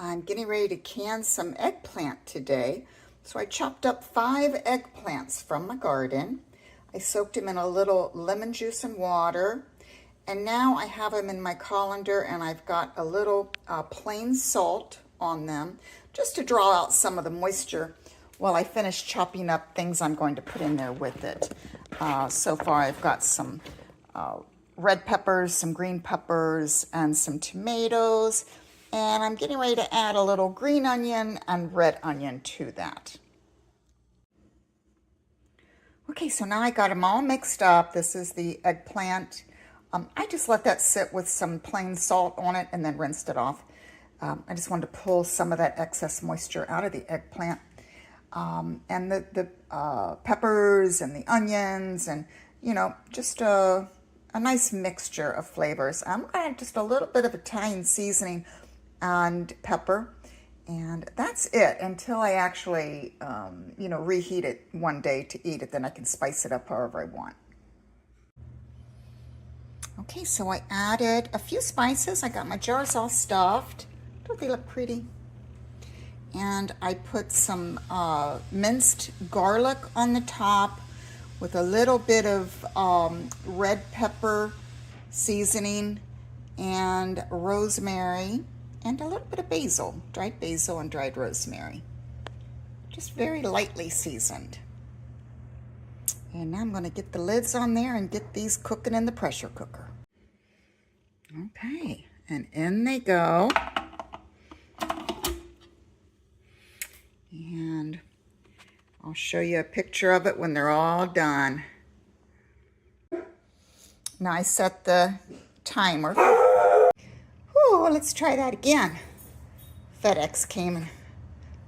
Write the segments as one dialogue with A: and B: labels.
A: I'm getting ready to can some eggplant today. So I chopped up 5 eggplants from my garden. I soaked them in a little lemon juice and water. And now I have them in my colander, and I've got a little plain salt on them just to draw out some of the moisture while I finish chopping up things I'm going to put in there with it. So far I've got some red peppers, some green peppers, and some tomatoes. And I'm getting ready to add a little green onion and red onion to that. Okay, so now I got them all mixed up. This is the eggplant. I just let that sit with some plain salt on it and then rinsed it off. I just wanted to pull some of that excess moisture out of the eggplant. And the peppers and the onions and, you know, just a nice mixture of flavors. I'm going to add just a little bit of Italian seasoning and pepper. And that's it until I actually, you know, reheat it one day to eat it. Then I can spice it up however I want. Okay, so I added a few spices. I got my jars all stuffed. Don't they look pretty? And I put some minced garlic on the top with a little bit of red pepper seasoning and rosemary and a little bit of basil, dried basil and dried rosemary. Just very lightly seasoned. And now I'm going to get the lids on there and get these cooking in the pressure cooker. Okay, and in they go. And I'll show you a picture of it when they're all done. Now I set the timer. Whew, let's try that again. FedEx came and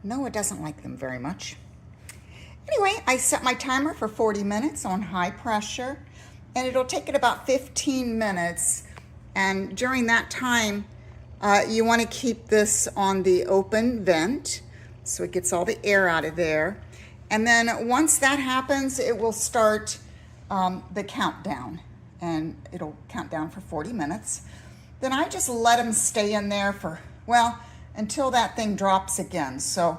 A: Noah doesn't like them very much. Anyway, I set my timer for 40 minutes on high pressure, and it'll take it about 15 minutes. And during that time, you want to keep this on the open vent so it gets all the air out of there. And then once that happens, it will start the countdown, and it'll count down for 40 minutes. Then I just let them stay in there for, well, until that thing drops again. So,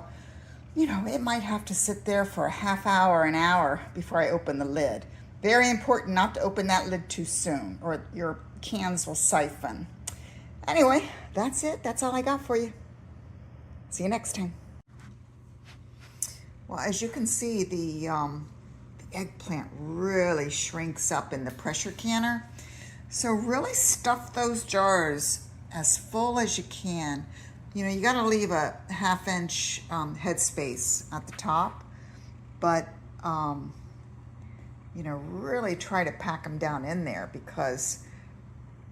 A: you know, it might have to sit there for a half hour, an hour before I open the lid. Very important not to open that lid too soon or your cans will siphon. Anyway, that's it. That's all I got for you. See you next time. Well, as you can see, the eggplant really shrinks up in the pressure canner. So really stuff those jars as full as you can. You know, you got to leave a half-inch headspace at the top, but you know, really try to pack them down in there because,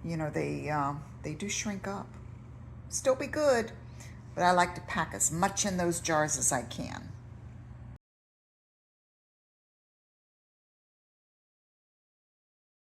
A: you know, they do shrink up. Still be good, but I like to pack as much in those jars as I can.